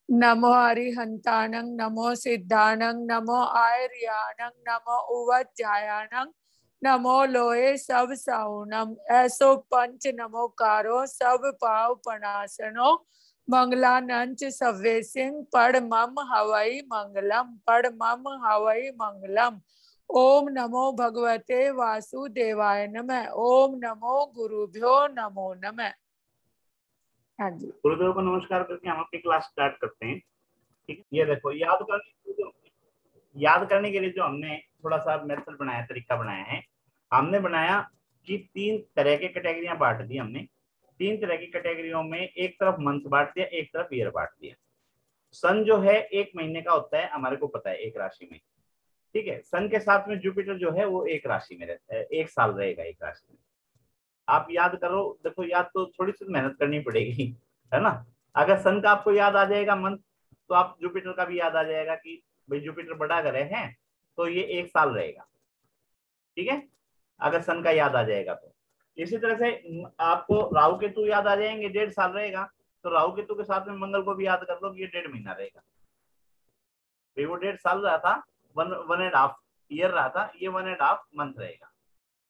नमो हरिहंताणं नमो सिद्धाणं नमो आर्याणं नमो उवज्जायाणं नमो लोए सब साउणम। ऐसो पंच नमोकारो सब पाव पनासनो मंगलानंच सव्वे सिंह पढ़ मम हवई मंगलम पढ़ मम हवई मंगलम। ओम नमो भगवते वासुदेवाय नमः। ओम नमो गुरुभ्यो नमो नमः। हाँ जी, गुरुदेव को नमस्कार करके हम अपनी क्लास स्टार्ट करते हैं। ठीक है, ये देखो याद करने के लिए जो हमने थोड़ा सा मेथड बनाया, तरीका बनाया है, हमने बनाया कि 3 तरह के कैटेगरियां बांट दी हमने। 3 तरह की कैटेगरियों में एक तरफ मंथ बांट दिया, एक तरफ ईयर बांट दिया। सन जो है 1 महीने का होता है, हमारे को पता है, एक राशि में। ठीक है, सन के साथ में जुपिटर जो है वो एक राशि में रहता है, 1 साल रहेगा एक राशि में। आप याद करो, देखो याद तो थोड़ी सी मेहनत करनी पड़ेगी, है ना। अगर सन का आपको याद आ जाएगा मंथ, तो आप जुपिटर का भी याद आ जाएगा कि भाई जुपिटर बड़ा ग्रह है तो ये 1 साल रहेगा। ठीक है, अगर सन का याद आ जाएगा तो। इसी तरह से आपको राहु केतु याद आ जाएंगे, 1.5 साल रहेगा। तो राहु केतु के साथ में मंगल को भी याद कर लो कि ये 1.5 महीना रहेगा। भाई वो 1.5 साल रहा था, 1.5 ईयर रहा था, ये 1.5 मंथ रहेगा।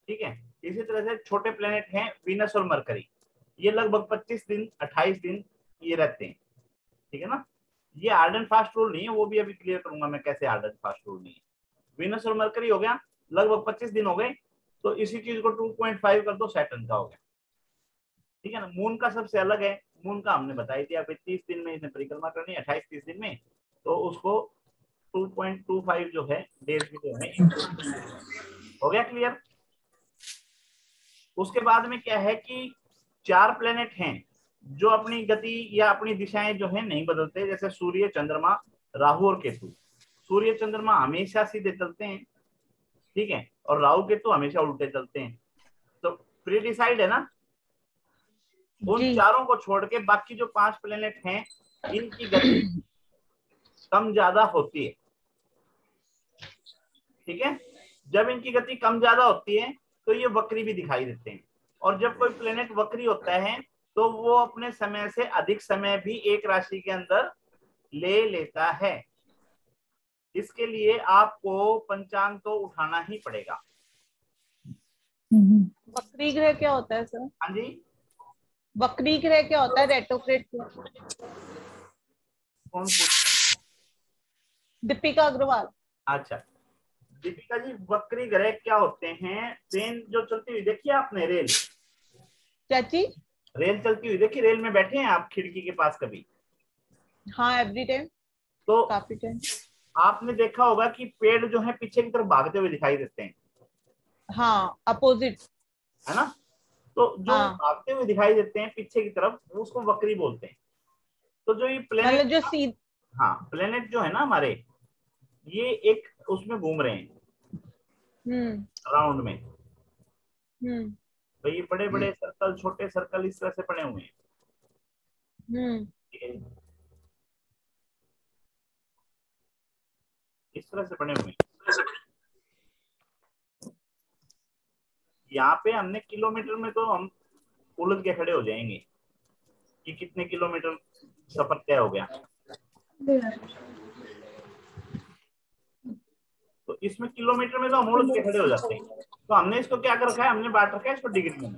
ठीक है, इसी तरह से छोटे प्लेनेट हैं वीनस और मरकरी, ये लगभग 25 दिन 28 दिन ये रहते हैं। ठीक है ना, ये हार्ड एंड फास्ट रूल नहीं है, वो भी अभी क्लियर करूंगा मैं कैसे हार्ड एंड फास्ट रूल नहीं है। वीनस और मरकरी हो गया, लगभग 25 दिन हो गए, तो इसी चीज को 2.5 कर दो, सैटर्न का हो गया। ठीक है ना, मून का सबसे अलग है। मून का हमने बताई दिया, 30 दिन में इसने परिक्रमा करनी है, 28-30 दिन में, तो उसको 2.25 जो है डेज की जो है हो गया क्लियर। उसके बाद में क्या है कि 4 प्लेनेट हैं जो अपनी गति या अपनी दिशाएं जो है नहीं बदलते, जैसे सूर्य, चंद्रमा, राहु और केतु। सूर्य चंद्रमा हमेशा सीधे चलते हैं, ठीक है, और राहु केतु हमेशा उल्टे चलते हैं। तो प्री डिसाइड है ना। उन जी। चारों को छोड़ के बाकी जो 5 प्लेनेट हैं, इनकी गति कम ज्यादा होती है। ठीक है, जब इनकी गति कम ज्यादा होती है तो ये वक्री भी दिखाई देते हैं। और जब कोई प्लेनेट वक्री होता है तो वो अपने समय से अधिक समय भी एक राशि के अंदर ले लेता है। इसके लिए आपको पंचांग तो उठाना ही पड़ेगा। वक्री ग्रह क्या होता है सर? हाँ जी, वक्री ग्रह क्या होता है? रेट्रोग्रेड क्या? कौन पूछ? दीपिका अग्रवाल। अच्छा, दीपिका जी, वक्री ग्रह क्या होते हैं? ट्रेन जो चलती हुई देखी है आपने, रेल? चाची? रेल चलती हुई देखी? रेल में बैठे हैं आप खिड़की के पास कभी? हाँ, एवरी टाइम, तो काफी टाइम। आपने देखा होगा कि पेड़ जो है पीछे की तरफ भागते हुए दिखाई देते हैं, हाँ, अपोजिट। है ना। तो जो हाँ, भागते हुए दिखाई देते हैं पीछे की तरफ, वो उसको वक्री बोलते हैं। तो जो ये प्लेनेट, मतलब जो सीध हाँ प्लेनेट जो है ना हमारे, ये एक उसमें घूम रहे हैं हम्म राउंड में। हम्म तो ये बड़े बड़े सर्कल, छोटे सर्कल इस तरह से बने हुए हैं। हम्म ठीक है? इस तरह से बने हुए हैं। यहाँ पे हमने किलोमीटर में तो हम उलझ के खड़े हो जाएंगे कि कितने किलोमीटर सफर तय हो गया। तो इसमें किलोमीटर में तो हम उलझ के खड़े हो जाते हैं। तो हमने इसको क्या कर रखा है, हमने बांट रखा है इसको डिग्री में।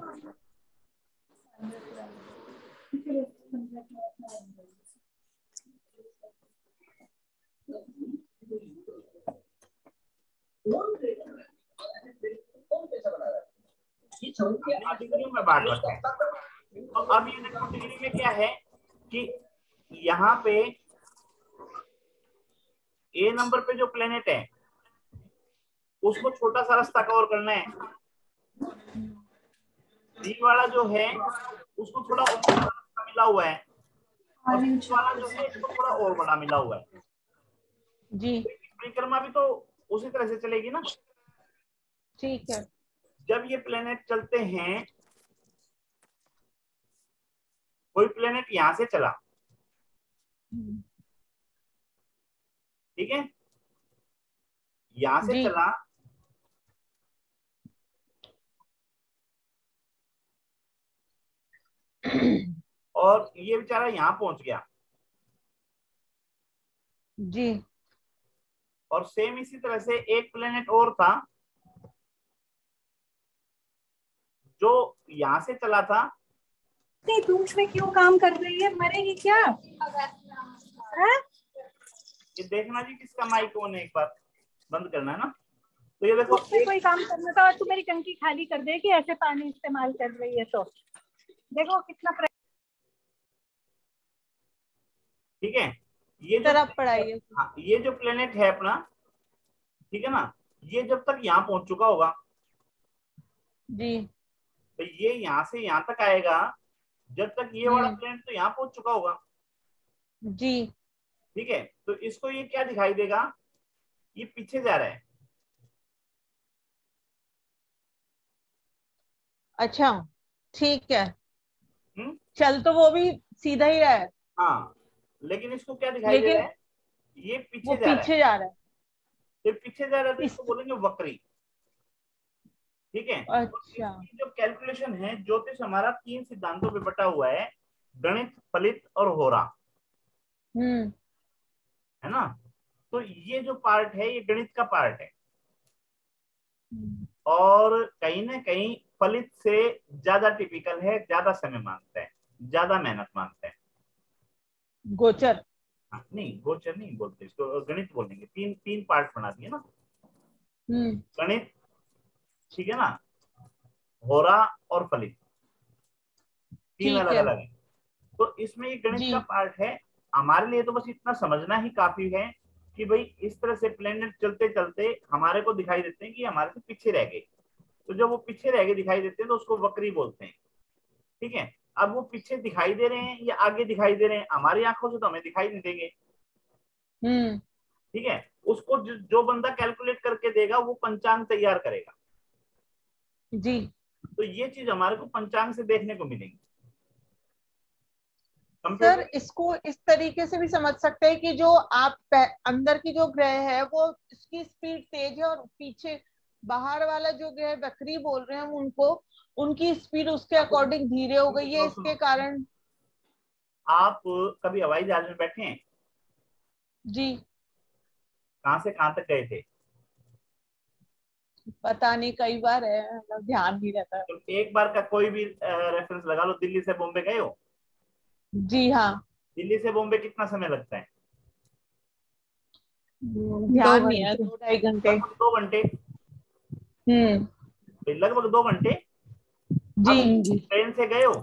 हमने डिग्री में बांट रखा है। तो अब ये देखो डिग्री में क्या है कि यहाँ पे ए नंबर पे जो प्लेनेट है उसको छोटा सा रास्ता कवर करना है। बी वाला जो है उसको थोड़ा और बड़ा रास्ता मिला हुआ है, और सी वाला जो है इसको थोड़ा और बड़ा मिला हुआ है। जी, परिक्रमा भी तो उसी तरह से चलेगी ना। ठीक है। जब ये प्लेनेट चलते हैं, कोई प्लेनेट यहां से चला, ठीक है, यहां से जी। चला, और ये बेचारा यहां पहुंच गया। जी। और सेम इसी तरह से एक प्लेनेट और था जो यहाँ से चला था। नहीं, तू उसमें क्यों काम कर रही है, मरेगी क्या? है? ये देखना जी किसका माइक ऑन है, एक बार बंद करना है ना। तो ये देखो उसमें कोई काम करना था और तू मेरी टंकी खाली कर दे कि ऐसे पानी इस्तेमाल कर रही है। तो देखो कितना ठीक है। ये जो सर आप पढ़ाइए। हाँ, ये जो प्लेनेट है अपना, ठीक है ना, ये जब तक यहाँ पहुंच चुका होगा जी। तो ये यहाँ से यहाँ तक आएगा, जब तक ये वाला प्लेनेट तो यहाँ पहुंच चुका होगा। जी। ठीक है, तो इसको ये क्या दिखाई देगा, ये पीछे जा रहा है। अच्छा ठीक है। हम्म। चल तो वो भी सीधा ही रहा है, हाँ, लेकिन इसको क्या दिखाई दे रहा लेकिन है, ये वो पीछे जा रहा है। पीछे जा रहा है। तो पीछे जा रहा है तो इस इसको बोलेंगे वक्री। ठीक है। तो अच्छा। इसकी जो कैलकुलेशन है, ज्योतिष हमारा 3 सिद्धांतों पे बटा हुआ है, गणित, फलित और होरा, हम्म। है ना। तो ये जो पार्ट है ये गणित का पार्ट है, और कहीं ना कहीं फलित से ज्यादा टिपिकल है, ज्यादा समय मांगता है, ज्यादा मेहनत मांगता है। गोचर। हाँ, नहीं गोचर नहीं बोलते इसको, गणित बोलेंगे। तीन तीन पार्ट बना दिए ना, गणित, ठीक है ना, होरा और फलित, तीन ठीक अलग है। अलग है। तो इसमें ये गणित जी। का पार्ट है। हमारे लिए तो बस इतना समझना ही काफी है कि भाई इस तरह से प्लेनेट चलते चलते हमारे को दिखाई देते हैं कि हमारे से पीछे रह गए। तो जब वो पीछे रह गए दिखाई देते हैं तो उसको वक्री बोलते हैं। ठीक है। अब वो पीछे दिखाई दे रहे हैं या आगे दिखाई दे रहे हैं, हमारी आंखों से तो हमें दिखाई नहीं देंगे। हम्म। ठीक है। उसको जो बंदा कैलकुलेट करके देगा वो पंचांग तैयार करेगा। जी। तो ये चीज हमारे को पंचांग से देखने को मिलेगी। सर कंप्यूटर इसको इस तरीके से भी समझ सकते हैं कि जो आप अंदर की जो ग्रह है वो उसकी स्पीड तेज है, और पीछे बाहर वाला जो ग्रह बकरी बोल रहे हैं हम उनको, उनकी स्पीड उसके अकॉर्डिंग धीरे हो गई है, इसके कारण। आप कभी हवाई जहाज में बैठे हैं? जी। कहां से कहां तक गए थे? पता नहीं, कई बार है, मतलब ध्यान नहीं रहता। तो एक बार का कोई भी रेफरेंस लगा लो, दिल्ली से बॉम्बे गए हो? जी हाँ। दिल्ली से बॉम्बे कितना समय लगता है? दो ध्यान नहीं है, घंटे 2-2.5 घंटे। लगभग 2 घंटे। हम्म। तो लगभग 2 घंटे। जी। अब जी। ट्रेन से गए हो?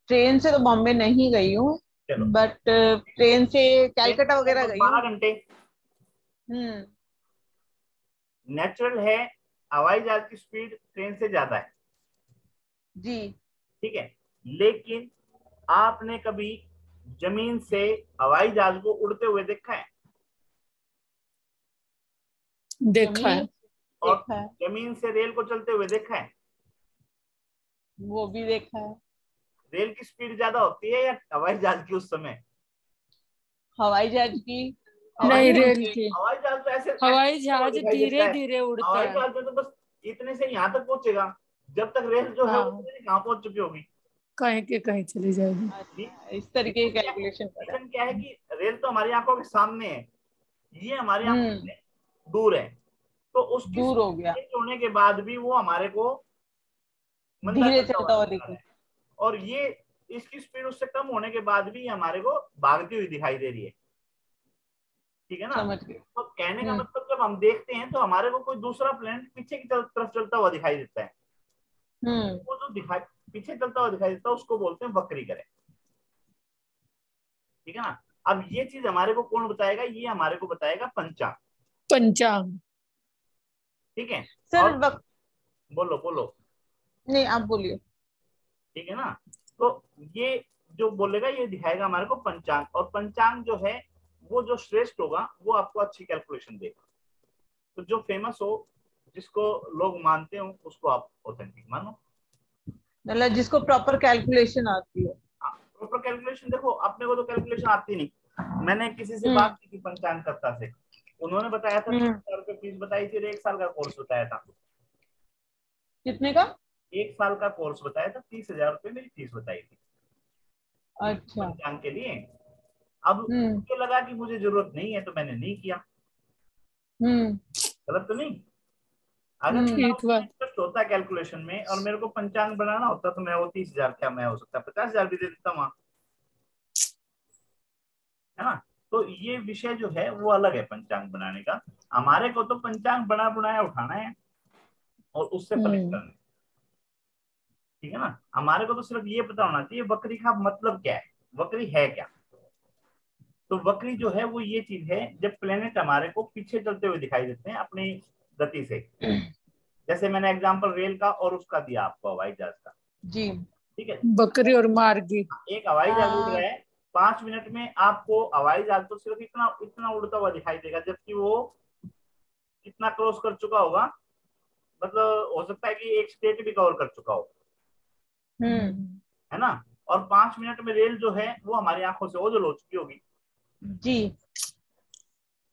ट्रेन से तो बॉम्बे नहीं गई हूँ, चलो, बट ट्रेन से ट्रेन कैलकाटा से वगैरह लगभग गई हूँ। 12 घंटे। हम्म। नेचुरल है, हवाई जहाज की स्पीड ट्रेन से ज्यादा है। जी। ठीक है। लेकिन आपने कभी जमीन से हवाई जहाज को उड़ते हुए देखा है? देखा जमीन है। से और देखा है। जमीन से रेल को चलते हुए देखा है? वो भी देखा है। रेल की स्पीड ज्यादा होती है या हवाई जहाज की उस समय? हवाई जहाज की। हवाई नहीं, ऐसे रेल जहाज, की। हवाई जहाज तो ऐसे ऐसे हवाई हुआ जहाज दिखाई देता धीरे है। धीरे उड़ता हवाई है। जहाज में तो बस इतने से यहाँ तक पहुंचेगा, जब तक रेल जो है वो हाँ, पता नहीं कहाँ पहुंच चुकी होगी। कहीं के कहीं चली जाएगी। अच्छा इस तरीके की कैलकुलेशन करा। रीजन क्या है कि रेल तो हमारी आंखों के सामने है, ये हमारी आंखों हम्म। से दूर है। तो उसकी दूर हो स्पीड गया, तेज होने के बाद भी वो हमारे को मंदा धीरे चलता हुआ चलता हुआ नजर आ रहा दिखे। है। और ये इसकी स्पीड उससे कम होने के बाद भी हमारे को भागती हुई दिखाई दे रही है। ठीक है ना। समझ गए। तो कहने का हम्म। मतलब जब हम देखते हैं तो हमारे को कोई दूसरा प्लेनेट पीछे की तरफ चलता हुआ दिखाई देता है। हम्म। वो जो दिखाई पीछे चलता हुआ दिखाई देता है उसको बोलते हैं वक्री ग्रह। ठीक है ना। अब ये चीज हमारे को कौन बताएगा, ये हमारे को बताएगा पंचांग। पंचांग। ठीक है। सर और बोलो बोलो। नहीं, आप बोलिए। ठीक है ना। तो ये जो बोलेगा ये दिखाएगा हमारे को पंचांग, और पंचांग जो है वो जो श्रेष्ठ होगा वो आपको अच्छी कैलकुलेशन देगा। तो जो फेमस हो, जिसको लोग मानते हो, उसको आप ऑथेंटिक मानो। मतलब जिसको प्रॉपर कैलकुलेशन आती है। प्रॉपर कैलकुलेशन देखो, अपने को तो कैलकुलेशन आती नहीं। मैंने किसी से हम्म। बात की थी पंचांगकर्ता से, उन्होंने बताया था हम्म। 30,000 रुपये फीस बताई थी और 1 साल का कोर्स बताया था। कितने का? 1 साल का कोर्स बताया था, 30,000 रुपये मेरी फीस बताई थी अच्छा। पंचांग के लिए। अब मुझे लगा कि मुझे जरूरत नहीं है तो मैंने नहीं किया। गलत तो नहीं? अगर ठीक बात। इंटरेस्ट होता कैलकुलेशन में और मेरे को पंचांग बनाना होता तो मैं वो 30,000 क्या मैं हो सकता 50,000 भी दे देता वहां, है ना। तो ये विषय जो है वो अलग है पंचांग बनाने का। हमारे को तो पंचांग बना बनाया उठाना है और उससे फलित करना है, ठीक है ना। हमारे को तो सिर्फ ये पता होना चाहिए वक्री का मतलब क्या है, वक्री है क्या। तो वक्री जो है वो ये चीज है जब प्लेनेट हमारे को पीछे चलते हुए दिखाई देते हैं अपनी गति से। जैसे मैंने एग्जांपल रेल का और उसका दिया आपको हवाई जहाज का, जी, ठीक है। बकरी और मार्गी। एक हवाई जहाज उड़ रहा है, 5 मिनट में आपको हवाई जहाज तो सिर्फ इतना इतना उड़ता हुआ दिखाई देगा, जबकि वो कितना क्रॉस कर चुका होगा, मतलब हो सकता है कि एक स्टेट भी कवर कर चुका हो, है ना। और 5 मिनट में रेल जो है वो हमारी आंखों से ओझल हो चुकी होगी, जी,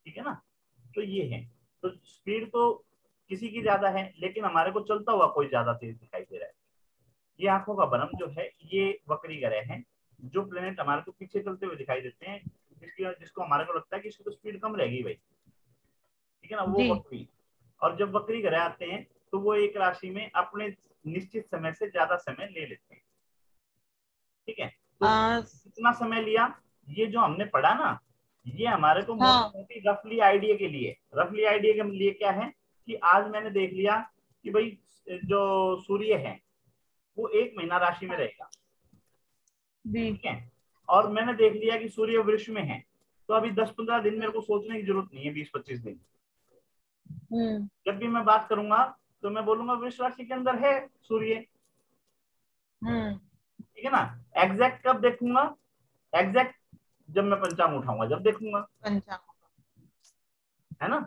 ठीक है ना। तो ये है, तो स्पीड तो किसी की ज्यादा है लेकिन हमारे को चलता हुआ कोई ज्यादा तेज दिखाई दे रहा है। ये आंखों का भ्रम जो है ये वक्री ग्रह है, जो प्लेनेट हमारे को पीछे चलते हुए दिखाई देते हैं, जिसको हमारे को लगता है कि इसकी तो स्पीड कम रहेगी भाई, ठीक है ना, वो जी, वक्री। और जब वक्री ग्रह आते हैं तो वो एक राशि में अपने निश्चित समय से ज्यादा समय ले लेते हैं, ठीक है। तो कितना समय लिया, ये जो हमने पढ़ा ना, ये हमारे को मोटी मोटी रफली आइडिया के लिए, रफली आइडिया के लिए क्या है कि आज मैंने देख लिया कि भाई जो सूर्य है वो 1 महीना राशि में रहेगा, ठीक है। और मैंने देख लिया कि सूर्य वृष में है, तो अभी 10-15 दिन मेरे को सोचने की जरूरत नहीं है, 20-25 दिन। जब भी मैं बात करूंगा तो मैं बोलूंगा वृष राशि के अंदर है सूर्य, ठीक है ना। एग्जैक्ट कब देखूंगा, एग्जैक्ट जब मैं पंचांग उठाऊंगा जब देखूंगा, है ना।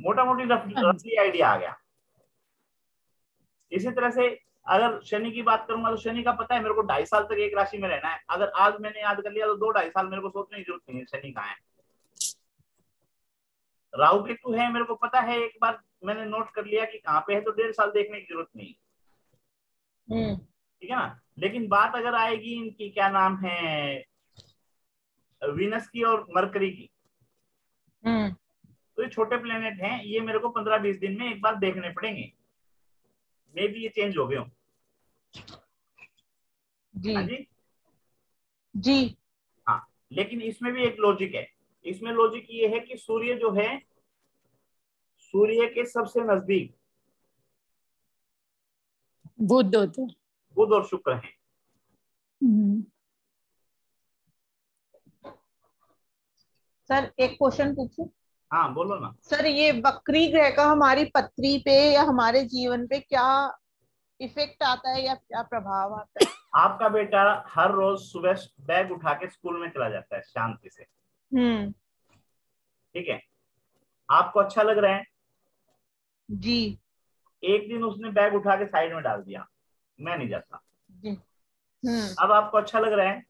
मोटा मोटी रफली आइडिया आ गया। इसी तरह से अगर शनि की बात करूंगा तो शनि का पता है मेरे को 2.5 साल तक एक राशि में रहना है, अगर आज मैंने याद कर लिया तो 2-2.5 साल मेरे को सोचने की जरूरत नहीं है शनि कहाँ है। राहु केतु है मेरे को पता है, एक बार मैंने नोट कर लिया कि कहाँ पे है, तो 1.5 साल देखने की जरूरत नहीं, ठीक है ना। लेकिन बात अगर आएगी इनकी क्या नाम है वीनस की और मरकरी की, तो ये छोटे प्लेनेट हैं, ये मेरे को 15-20 दिन में एक बार देखने पड़ेंगे, मे भी ये चेंज हो गए हो। हाँ जी जी, हाँ, लेकिन इसमें भी एक लॉजिक है। इसमें लॉजिक ये है कि सूर्य जो है सूर्य के सबसे नजदीक बुध होता है। बुध और शुक्र हैं। सर एक क्वेश्चन पूछूं? हाँ बोलो ना। सर ये वक्री ग्रह का हमारी पृथ्वी पे या हमारे जीवन पे क्या इफेक्ट आता है या क्या प्रभाव आता है? आपका बेटा हर रोज सुबह बैग उठा के स्कूल में चला जाता है शांति से, ठीक है, आपको अच्छा लग रहा है। जी, एक दिन उसने बैग उठा के साइड में डाल दिया, मैं नहीं जाता, जी, अब आपको अच्छा लग रहा है।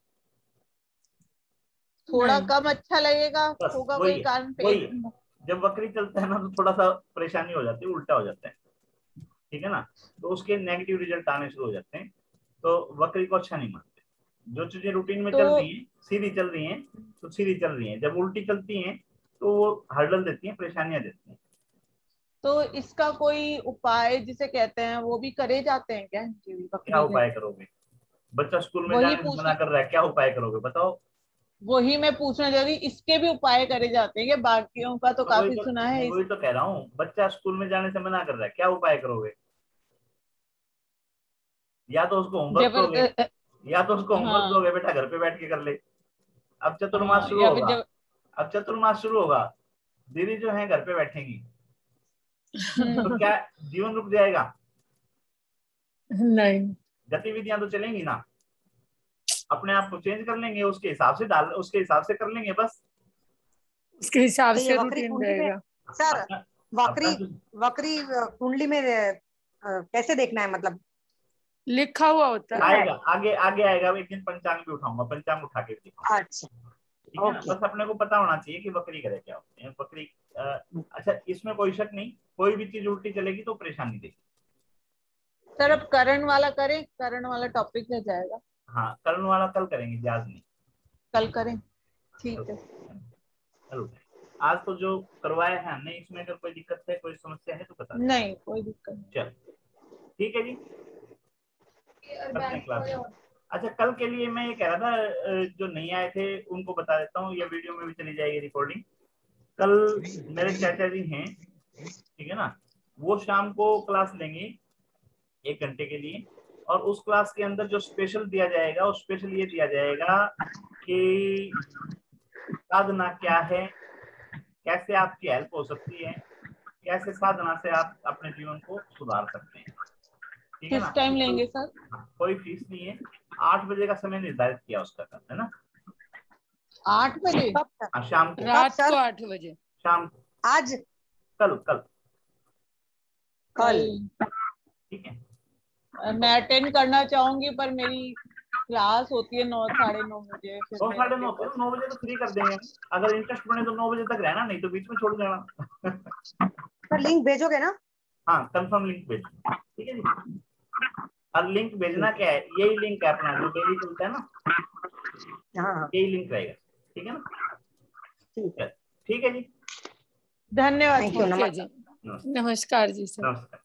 थोड़ा नहीं। कम अच्छा लगेगा, बस होगा वही कोई है, कारण वही पेट। है। जब बकरी चलता है ना तो थोड़ा सा परेशानी हो जाती है, उल्टा हो जाता है, ठीक है ना, तो उसके नेगेटिव रिजल्ट आने शुरू हो जाते हैं, तो बकरी को अच्छा नहीं मानते। जो चीजें रूटीन में तो चल रही हैं सीधी चल रही हैं तो सीधी चल रही हैं, जब उल्टी चलती हैं तो वो हर्डल देती हैं, परेशानियां देती हैं। तो इसका कोई उपाय जिसे कहते हैं वो भी करे जाते हैं क्या इनके भी, क्या बकरी के? उपाय करोगे, बच्चा स्कूल में वही जाने से पूछ मना कर रहा है, क्या उपाय करोगे बताओ। वही मैं पूछना चाह रही, इसके भी उपाय करे जाते हैं क्या? बाकियों का तो तो वही काफी तो सुना मैं है वही तो कह रहा हूँ, बच्चा स्कूल में जाने से मना कर रहा है, क्या उपाय करोगे। या तो उसको होमवर्क दोगे, जबर या तो उसको होमवर्क हाँ, दोगे बेटा घर पे बैठ के कर ले। अब चतुर्मास हाँ, शुरू या फिर होगा, जब अब चतुर्मास शुरू होगा, दीदी जो है घर पे बैठेंगी, तो क्या जीवन रुक जाएगा, नहीं, गतिविधियां तो चलेंगी ना, अपने आप को चेंज कर लेंगे, उसके हिसाब से डाल उसके हिसाब से कर लेंगे बस। उसके हिसाब तो ये से वक्री रूटीन कुंडली में रहेगा। सर, अपना अपना वक्री वक्री कुंडली में कैसे देखना है, मतलब लिखा हुआ होता है। आएगा आगे आगे आएगा, एक दिन पंचांग भी उठाऊंगा, पंचांग उठा के भी दिखाऊंगा, अच्छा, ठीक है ना। ओके। बस अपने को पता होना चाहिए कि बकरी करे क्या होते हैं, बकरी अच्छा इसमें कोई शक नहीं, कोई भी चीज उल्टी चलेगी तो परेशानी देगी। सर अब करण वाला करें, करण वाला टॉपिक रह जाएगा, हाँ करण वाला कल करेंगे, आज नहीं। कल करें। ठीक है। चलो आज तो जो करवाया है हमने, इसमें अगर कोई दिक्कत है, कोई समस्या है तो बता दें। नहीं, कोई दिक्कत नहीं। चलो ठीक है जी, करते हैं क्लास। अच्छा, कल के लिए मैं ये कह रहा था, जो नहीं आए थे उनको बता देता हूँ, ये वीडियो में भी चली जाएगी रिकॉर्डिंग। कल मेरे चाचा जी हैं, ठीक है ना, वो शाम को क्लास लेंगे 1 घंटे के लिए, और उस क्लास के अंदर जो स्पेशल दिया जाएगा, वो स्पेशल ये दिया जाएगा कि साधना क्या है, कैसे आपकी हेल्प हो सकती है, कैसे साधना से आप अपने जीवन को सुधार सकते हैं, ठीक है किस ना। टाइम लेंगे सर? कोई फीस नहीं है, 8 बजे का समय निर्धारित किया उसका, है ना। 8 बजे? कब सर? हाँ, शाम को, रात सर? को 8 बजे। शाम को, आज? कल कल कल? ठीक है। मैं अटेंड करना चाहूंगी, पर मेरी क्लास होती है 9, 9:30 बजे। फिर 9, मैं साढ़े नहीं नौ, दे पाती। 9 बजे तो फ्री कर देंगे हम। अगर इंटरेस्ट बने तो 9 बजे तक रहना, नहीं तो बीच में छोड़ देना। सर लिंक भेजोगे ना? हाँ, कंफर्म लिंक भेज, ठीक है जी। और लिंक भेजना क्या है, यही लिंक है अपना जो डेली चलता है ना, हाँ यही लिंक रहेगा, ठीक है ना। ठीक है। ठीक है जी, धन्यवाद। Thank you. ठीक है जी, नमस्कार। नमस्कार जी सर। नमस्कार।